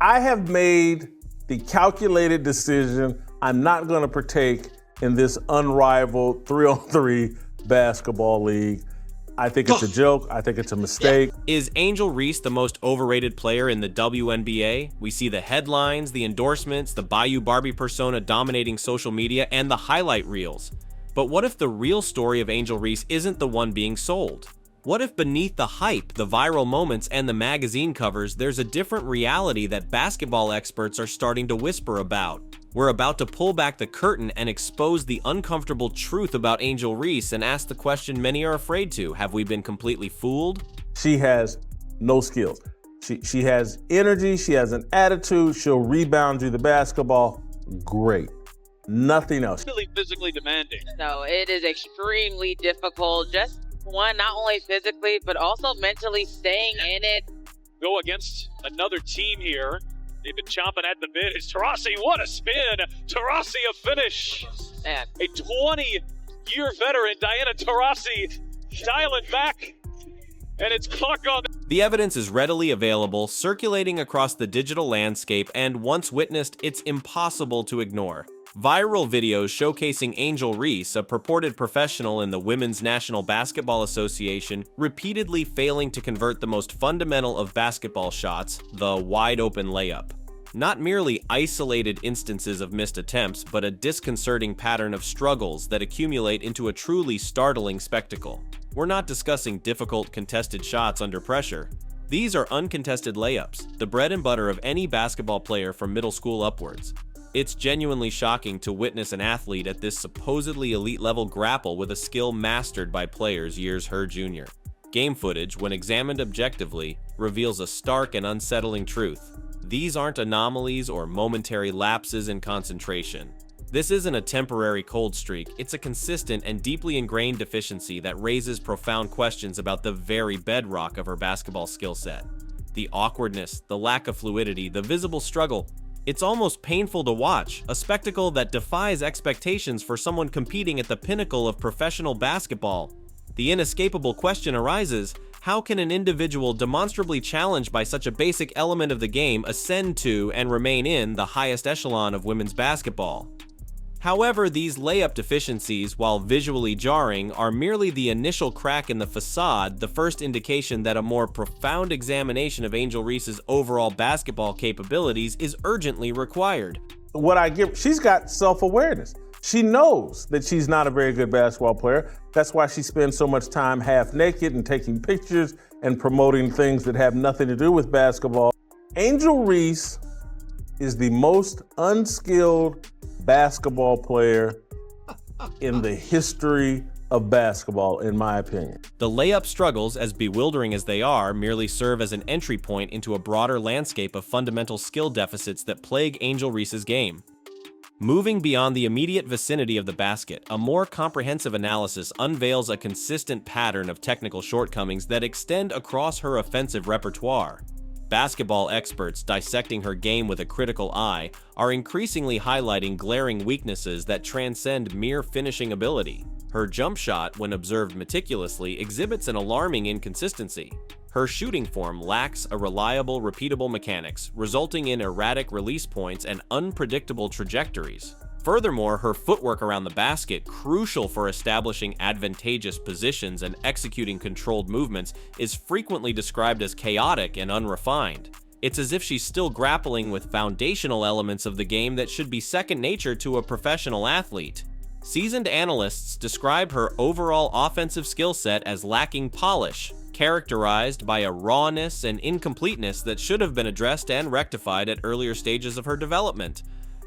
I have made the calculated decision. I'm not going to partake in this unrivaled 3-on-3 basketball league. I think it's a joke. I think it's a mistake. Is Angel Reese the most overrated player in the WNBA? We see the headlines, the endorsements, the Bayou Barbie persona dominating social media, and the highlight reels. But what if the real story of Angel Reese isn't the one being sold? What if beneath the hype, the viral moments, and the magazine covers, there's a different reality that basketball experts are starting to whisper about? We're about to pull back the curtain and expose the uncomfortable truth about Angel Reese and ask the question many are afraid to. Have we been completely fooled? She has no skills. She has energy. She has an attitude. She'll rebound you the basketball. Great. Nothing else. Really physically demanding. No, it is extremely difficult. Just one, not only physically, but also mentally staying in it. Go against another team here. They've been chomping at the bit. It's Taurasi. What a spin. Taurasi a finish. Man. A 20-year veteran, Diana Taurasi, dialing back. And it's clock on. The evidence is readily available, circulating across the digital landscape, and once witnessed, it's impossible to ignore. Viral videos showcasing Angel Reese, a purported professional in the Women's National Basketball Association, repeatedly failing to convert the most fundamental of basketball shots, the wide-open layup. Not merely isolated instances of missed attempts, but a disconcerting pattern of struggles that accumulate into a truly startling spectacle. We're not discussing difficult contested shots under pressure. These are uncontested layups, the bread and butter of any basketball player from middle school upwards. It's genuinely shocking to witness an athlete at this supposedly elite level grapple with a skill mastered by players years her junior. Game footage, when examined objectively, reveals a stark and unsettling truth. These aren't anomalies or momentary lapses in concentration. This isn't a temporary cold streak, it's a consistent and deeply ingrained deficiency that raises profound questions about the very bedrock of her basketball skill set. The awkwardness, the lack of fluidity, the visible struggle. It's almost painful to watch, a spectacle that defies expectations for someone competing at the pinnacle of professional basketball. The inescapable question arises, how can an individual demonstrably challenged by such a basic element of the game ascend to and remain in the highest echelon of women's basketball? However, these layup deficiencies, while visually jarring, are merely the initial crack in the facade, the first indication that a more profound examination of Angel Reese's overall basketball capabilities is urgently required. What I give, she's got self-awareness. She knows that she's not a very good basketball player. That's why she spends so much time half naked and taking pictures and promoting things that have nothing to do with basketball. Angel Reese is the most unskilled basketball player in the history of basketball, in my opinion. The layup struggles, as bewildering as they are, merely serve as an entry point into a broader landscape of fundamental skill deficits that plague Angel Reese's game. Moving beyond the immediate vicinity of the basket, a more comprehensive analysis unveils a consistent pattern of technical shortcomings that extend across her offensive repertoire. Basketball experts dissecting her game with a critical eye are increasingly highlighting glaring weaknesses that transcend mere finishing ability. Her jump shot, when observed meticulously, exhibits an alarming inconsistency. Her shooting form lacks a reliable, repeatable mechanics, resulting in erratic release points and unpredictable trajectories. Furthermore, her footwork around the basket, crucial for establishing advantageous positions and executing controlled movements, is frequently described as chaotic and unrefined. It's as if she's still grappling with foundational elements of the game that should be second nature to a professional athlete. Seasoned analysts describe her overall offensive skill set as lacking polish, characterized by a rawness and incompleteness that should have been addressed and rectified at earlier stages of her development.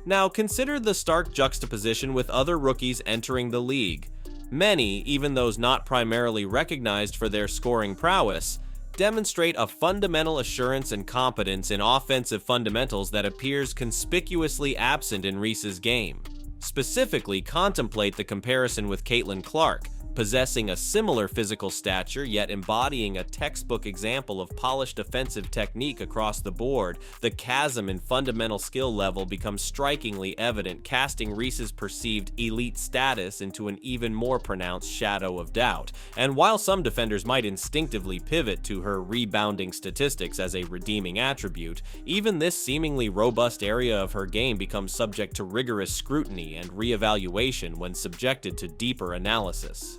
Now, consider the stark juxtaposition with other rookies entering the league. Many, even those not primarily recognized for their scoring prowess, demonstrate a fundamental assurance and competence in offensive fundamentals that appears conspicuously absent in Reese's game. Specifically, contemplate the comparison with Caitlin Clark, Possessing a similar physical stature, yet embodying a textbook example of polished offensive technique across the board, the chasm in fundamental skill level becomes strikingly evident, casting Reese's perceived elite status into an even more pronounced shadow of doubt. And while some defenders might instinctively pivot to her rebounding statistics as a redeeming attribute, even this seemingly robust area of her game becomes subject to rigorous scrutiny and reevaluation when subjected to deeper analysis.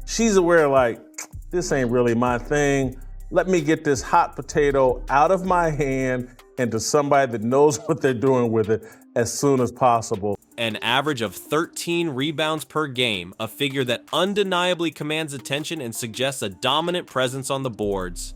She's aware, like, this ain't really my thing. Let me get this hot potato out of my hand and to somebody that knows what they're doing with it as soon as possible. An average of 13 rebounds per game, a figure that undeniably commands attention and suggests a dominant presence on the boards.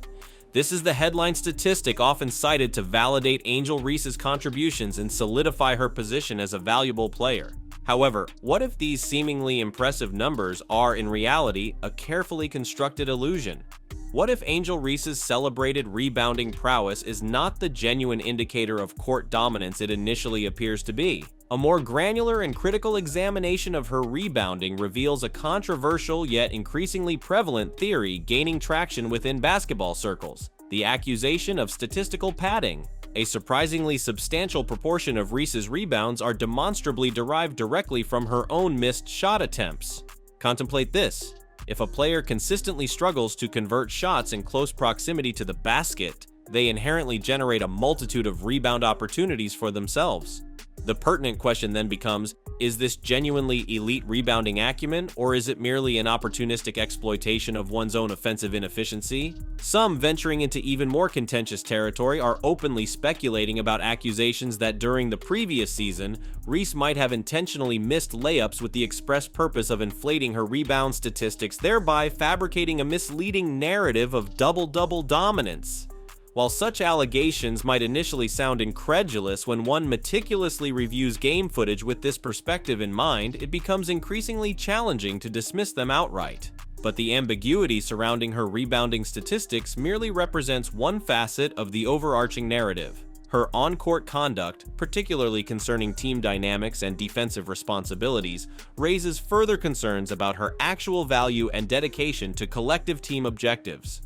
This is the headline statistic often cited to validate Angel Reese's contributions and solidify her position as a valuable player. However, what if these seemingly impressive numbers are, in reality, a carefully constructed illusion? What if Angel Reese's celebrated rebounding prowess is not the genuine indicator of court dominance it initially appears to be? A more granular and critical examination of her rebounding reveals a controversial yet increasingly prevalent theory gaining traction within basketball circles: the accusation of statistical padding. A surprisingly substantial proportion of Reese's rebounds are demonstrably derived directly from her own missed shot attempts. Contemplate this: if a player consistently struggles to convert shots in close proximity to the basket, they inherently generate a multitude of rebound opportunities for themselves. The pertinent question then becomes, is this genuinely elite rebounding acumen, or is it merely an opportunistic exploitation of one's own offensive inefficiency? Some, venturing into even more contentious territory, are openly speculating about accusations that during the previous season, Reese might have intentionally missed layups with the express purpose of inflating her rebound statistics, thereby fabricating a misleading narrative of double-double dominance. While such allegations might initially sound incredulous, when one meticulously reviews game footage with this perspective in mind, it becomes increasingly challenging to dismiss them outright. But the ambiguity surrounding her rebounding statistics merely represents one facet of the overarching narrative. Her on-court conduct, particularly concerning team dynamics and defensive responsibilities, raises further concerns about her actual value and dedication to collective team objectives.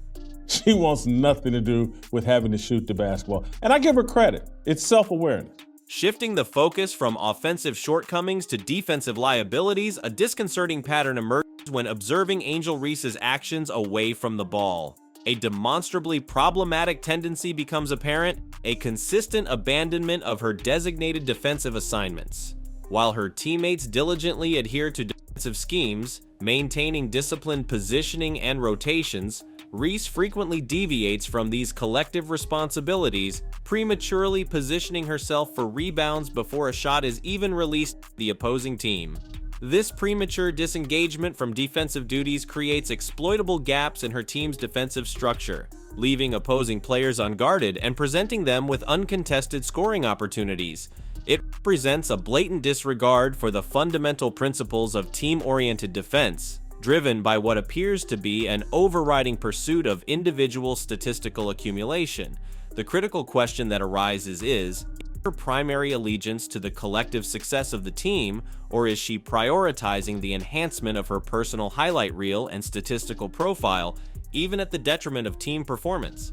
She wants nothing to do with having to shoot the basketball. And I give her credit. It's self-awareness. Shifting the focus from offensive shortcomings to defensive liabilities, a disconcerting pattern emerges when observing Angel Reese's actions away from the ball. A demonstrably problematic tendency becomes apparent: a consistent abandonment of her designated defensive assignments. While her teammates diligently adhere to defensive schemes, maintaining disciplined positioning and rotations, Reese frequently deviates from these collective responsibilities, prematurely positioning herself for rebounds before a shot is even released to the opposing team. This premature disengagement from defensive duties creates exploitable gaps in her team's defensive structure, leaving opposing players unguarded and presenting them with uncontested scoring opportunities. It represents a blatant disregard for the fundamental principles of team-oriented defense, driven by what appears to be an overriding pursuit of individual statistical accumulation. The critical question that arises is her primary allegiance to the collective success of the team, or is she prioritizing the enhancement of her personal highlight reel and statistical profile, even at the detriment of team performance?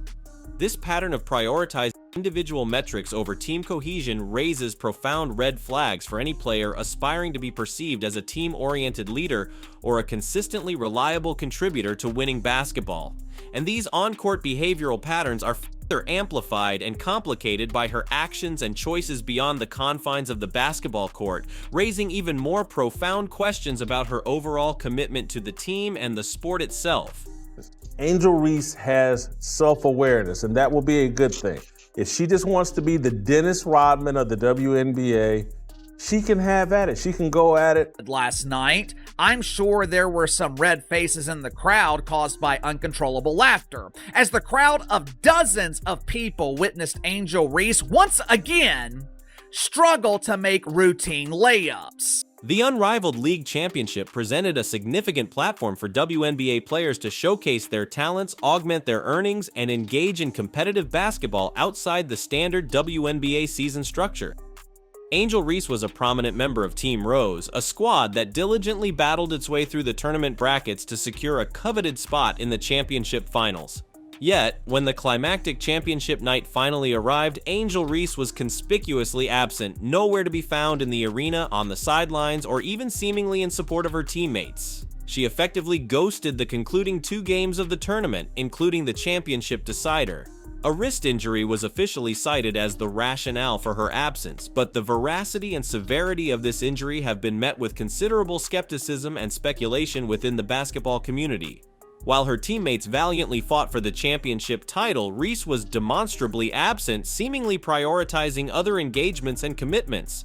This pattern of prioritizing individual metrics over team cohesion raises profound red flags for any player aspiring to be perceived as a team-oriented leader or a consistently reliable contributor to winning basketball. And these on-court behavioral patterns are further amplified and complicated by her actions and choices beyond the confines of the basketball court, raising even more profound questions about her overall commitment to the team and the sport itself. Angel Reese has self-awareness, and that will be a good thing. If she just wants to be the Dennis Rodman of the WNBA, she can have at it. She can go at it. Last night, I'm sure there were some red faces in the crowd caused by uncontrollable laughter, as the crowd of dozens of people witnessed Angel Reese once again struggle to make routine layups. The Unrivaled League Championship presented a significant platform for WNBA players to showcase their talents, augment their earnings, and engage in competitive basketball outside the standard WNBA season structure. Angel Reese was a prominent member of Team Rose, a squad that diligently battled its way through the tournament brackets to secure a coveted spot in the championship finals. Yet, when the climactic championship night finally arrived, Angel Reese was conspicuously absent, nowhere to be found in the arena, on the sidelines, or even seemingly in support of her teammates. She effectively ghosted the concluding 2 games of the tournament, including the championship decider. A wrist injury was officially cited as the rationale for her absence, but the veracity and severity of this injury have been met with considerable skepticism and speculation within the basketball community. While her teammates valiantly fought for the championship title, Reese was demonstrably absent, seemingly prioritizing other engagements and commitments.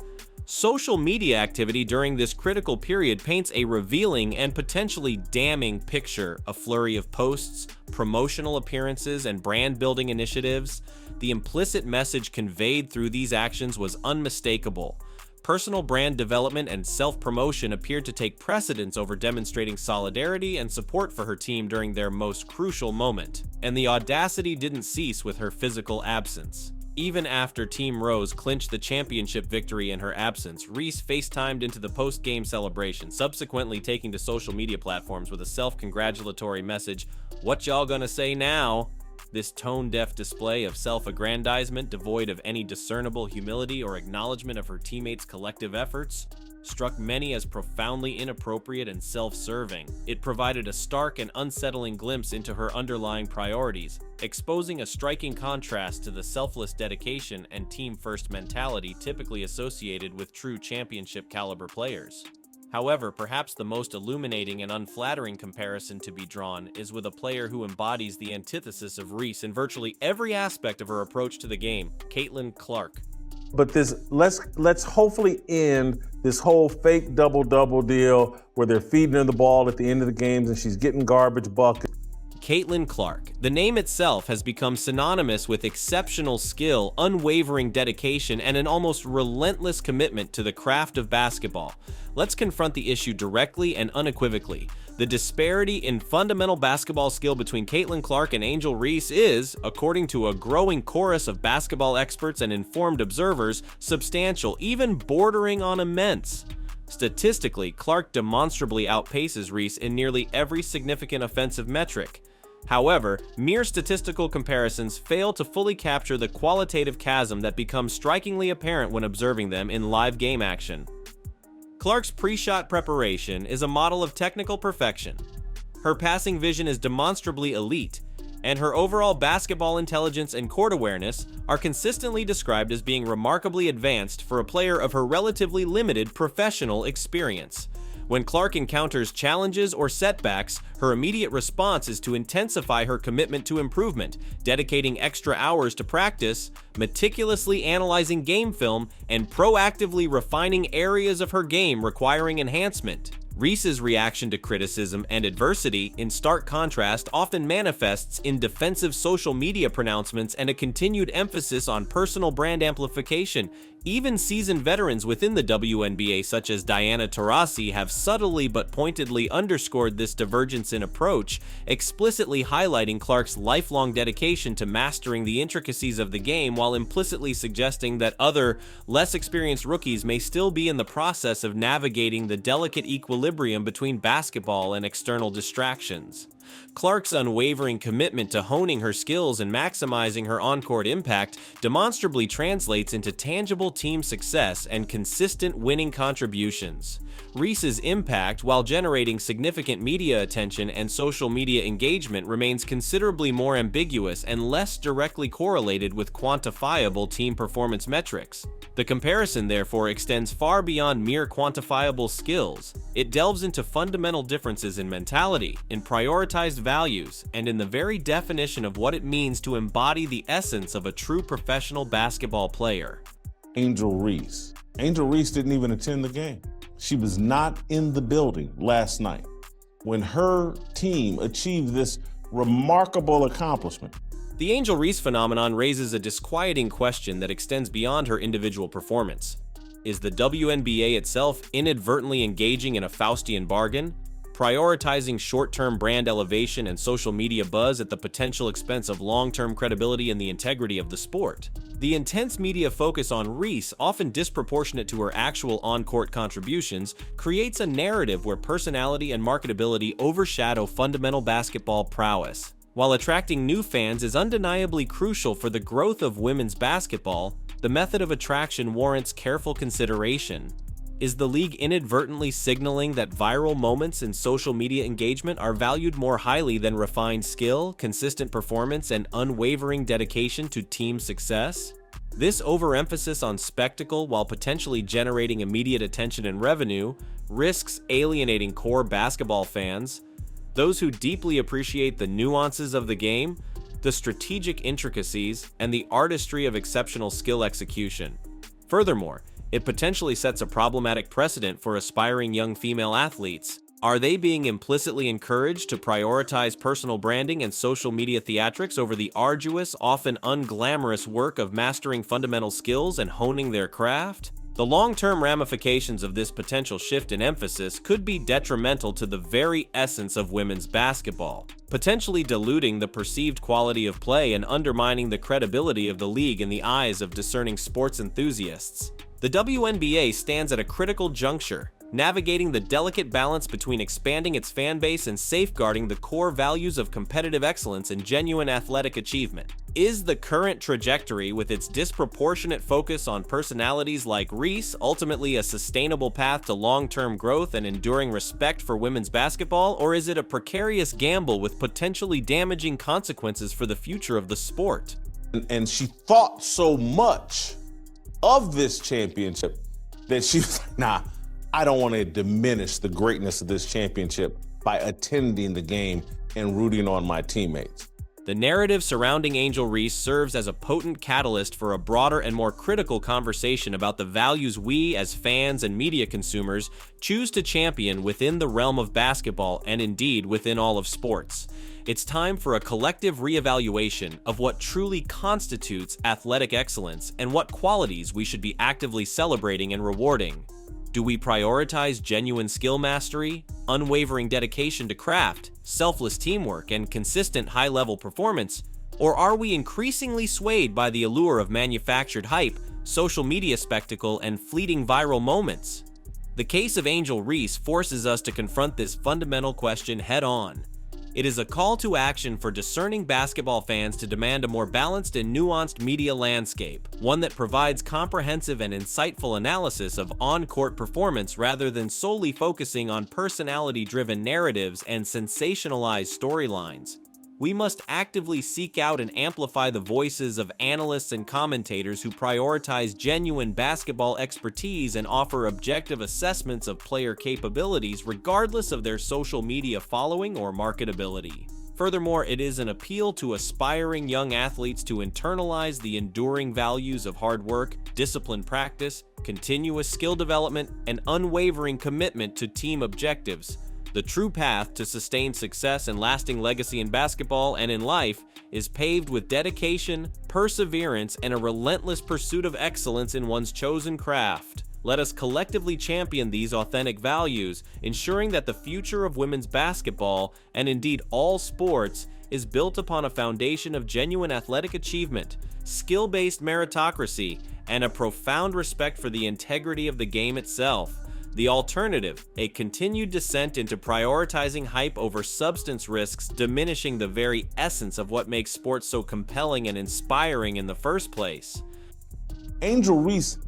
Social media activity during this critical period paints a revealing and potentially damning picture. A flurry of posts, promotional appearances, and brand-building initiatives. The implicit message conveyed through these actions was unmistakable. Personal brand development and self-promotion appeared to take precedence over demonstrating solidarity and support for her team during their most crucial moment. And the audacity didn't cease with her physical absence. Even after Team Rose clinched the championship victory in her absence, Reese FaceTimed into the post-game celebration, subsequently taking to social media platforms with a self-congratulatory message, "What y'all gonna say now?" This tone-deaf display of self-aggrandizement, devoid of any discernible humility or acknowledgement of her teammates' collective efforts, struck many as profoundly inappropriate and self-serving. It provided a stark and unsettling glimpse into her underlying priorities, exposing a striking contrast to the selfless dedication and team-first mentality typically associated with true championship-caliber players. However, perhaps the most illuminating and unflattering comparison to be drawn is with a player who embodies the antithesis of Reese in virtually every aspect of her approach to the game, Caitlin Clark. But let's hopefully end this whole fake double-double deal where they're feeding her the ball at the end of the games and she's getting garbage buckets. Caitlin Clark. The name itself has become synonymous with exceptional skill, unwavering dedication, and an almost relentless commitment to the craft of basketball. Let's confront the issue directly and unequivocally. The disparity in fundamental basketball skill between Caitlin Clark and Angel Reese is, according to a growing chorus of basketball experts and informed observers, substantial, even bordering on immense. Statistically, Clark demonstrably outpaces Reese in nearly every significant offensive metric. However, mere statistical comparisons fail to fully capture the qualitative chasm that becomes strikingly apparent when observing them in live game action. Clark's pre-shot preparation is a model of technical perfection. Her passing vision is demonstrably elite, and her overall basketball intelligence and court awareness are consistently described as being remarkably advanced for a player of her relatively limited professional experience. When Clark encounters challenges or setbacks, her immediate response is to intensify her commitment to improvement, dedicating extra hours to practice, meticulously analyzing game film, and proactively refining areas of her game requiring enhancement. Reese's reaction to criticism and adversity, in stark contrast, often manifests in defensive social media pronouncements and a continued emphasis on personal brand amplification. Even seasoned veterans within the WNBA, such as Diana Taurasi, have subtly but pointedly underscored this divergence in approach, explicitly highlighting Clark's lifelong dedication to mastering the intricacies of the game while implicitly suggesting that other, less experienced rookies may still be in the process of navigating the delicate equilibrium between basketball and external distractions. Clark's unwavering commitment to honing her skills and maximizing her on-court impact demonstrably translates into tangible team success and consistent winning contributions. Reese's impact, while generating significant media attention and social media engagement, remains considerably more ambiguous and less directly correlated with quantifiable team performance metrics. The comparison, therefore, extends far beyond mere quantifiable skills. It delves into fundamental differences in mentality, in prioritized values, and in the very definition of what it means to embody the essence of a true professional basketball player. Angel Reese. Angel Reese didn't even attend the game. She was not in the building last night when her team achieved this remarkable accomplishment. The Angel Reese phenomenon raises a disquieting question that extends beyond her individual performance. Is the WNBA itself inadvertently engaging in a Faustian bargain? prioritizing short-term brand elevation and social media buzz at the potential expense of long-term credibility and the integrity of the sport. The intense media focus on Reese, often disproportionate to her actual on-court contributions, creates a narrative where personality and marketability overshadow fundamental basketball prowess. While attracting new fans is undeniably crucial for the growth of women's basketball, the method of attraction warrants careful consideration. Is the league inadvertently signaling that viral moments in social media engagement are valued more highly than refined skill, consistent performance, and unwavering dedication to team success? This overemphasis on spectacle, while potentially generating immediate attention and revenue, risks alienating core basketball fans, those who deeply appreciate the nuances of the game, the strategic intricacies, and the artistry of exceptional skill execution. Furthermore, it potentially sets a problematic precedent for aspiring young female athletes. Are they being implicitly encouraged to prioritize personal branding and social media theatrics over the arduous, often unglamorous work of mastering fundamental skills and honing their craft? The long-term ramifications of this potential shift in emphasis could be detrimental to the very essence of women's basketball, potentially diluting the perceived quality of play and undermining the credibility of the league in the eyes of discerning sports enthusiasts. The WNBA stands at a critical juncture, navigating the delicate balance between expanding its fan base and safeguarding the core values of competitive excellence and genuine athletic achievement. Is the current trajectory, with its disproportionate focus on personalities like Reese, ultimately a sustainable path to long-term growth and enduring respect for women's basketball, or is it a precarious gamble with potentially damaging consequences for the future of the sport? And she thought so much of this championship that she was like, nah, I don't want to diminish the greatness of this championship by attending the game and rooting on my teammates. The narrative surrounding Angel Reese serves as a potent catalyst for a broader and more critical conversation about the values we, as fans and media consumers, choose to champion within the realm of basketball and indeed within all of sports. It's time for a collective reevaluation of what truly constitutes athletic excellence and what qualities we should be actively celebrating and rewarding. Do we prioritize genuine skill mastery, unwavering dedication to craft, selfless teamwork, and consistent high-level performance? Or are we increasingly swayed by the allure of manufactured hype, social media spectacle, and fleeting viral moments? The case of Angel Reese forces us to confront this fundamental question head-on. It is a call to action for discerning basketball fans to demand a more balanced and nuanced media landscape, one that provides comprehensive and insightful analysis of on-court performance rather than solely focusing on personality-driven narratives and sensationalized storylines. We must actively seek out and amplify the voices of analysts and commentators who prioritize genuine basketball expertise and offer objective assessments of player capabilities regardless of their social media following or marketability. Furthermore, it is an appeal to aspiring young athletes to internalize the enduring values of hard work, disciplined practice, continuous skill development, and unwavering commitment to team objectives. The true path to sustained success and lasting legacy in basketball and in life is paved with dedication, perseverance, and a relentless pursuit of excellence in one's chosen craft. Let us collectively champion these authentic values, ensuring that the future of women's basketball, and indeed all sports, is built upon a foundation of genuine athletic achievement, skill-based meritocracy, and a profound respect for the integrity of the game itself. The alternative, a continued descent into prioritizing hype over substance risks, diminishing the very essence of what makes sports so compelling and inspiring in the first place. Angel Reese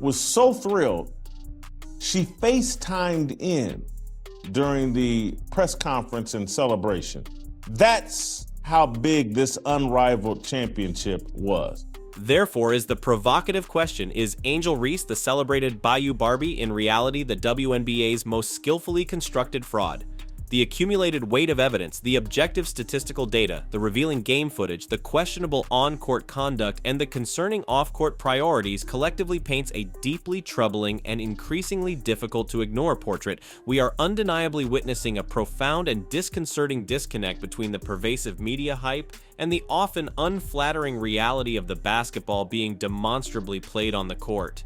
was so thrilled, she FaceTimed in during the press conference and celebration. That's how big this Unrivaled championship was. Therefore is the provocative question, is Angel Reese the celebrated Bayou Barbie in reality the WNBA's most skillfully constructed fraud? The accumulated weight of evidence, the objective statistical data, the revealing game footage, the questionable on-court conduct, and the concerning off-court priorities collectively paints a deeply troubling and increasingly difficult to ignore portrait. We are undeniably witnessing a profound and disconcerting disconnect between the pervasive media hype and the often unflattering reality of the basketball being demonstrably played on the court.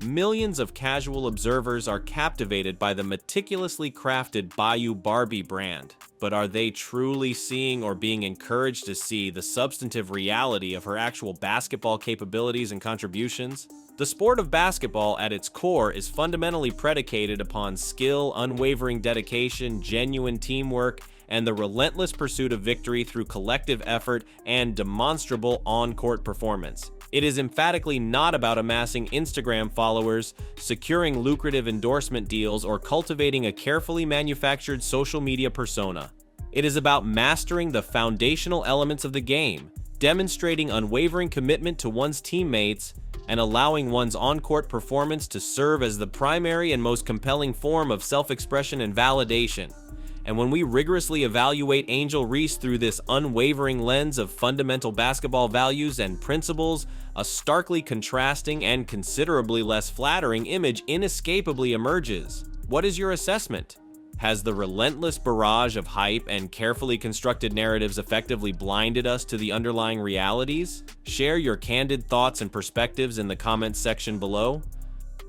millions of casual observers are captivated by the meticulously crafted Bayou Barbie brand. But are they truly seeing or being encouraged to see the substantive reality of her actual basketball capabilities and contributions? The sport of basketball at its core is fundamentally predicated upon skill, unwavering dedication, genuine teamwork, and the relentless pursuit of victory through collective effort and demonstrable on-court performance. It is emphatically not about amassing Instagram followers, securing lucrative endorsement deals, or cultivating a carefully manufactured social media persona. It is about mastering the foundational elements of the game, demonstrating unwavering commitment to one's teammates, and allowing one's on-court performance to serve as the primary and most compelling form of self-expression and validation. And when we rigorously evaluate Angel Reese through this unwavering lens of fundamental basketball values and principles, a starkly contrasting and considerably less flattering image inescapably emerges. What is your assessment? Has the relentless barrage of hype and carefully constructed narratives effectively blinded us to the underlying realities? Share your candid thoughts and perspectives in the comments section below.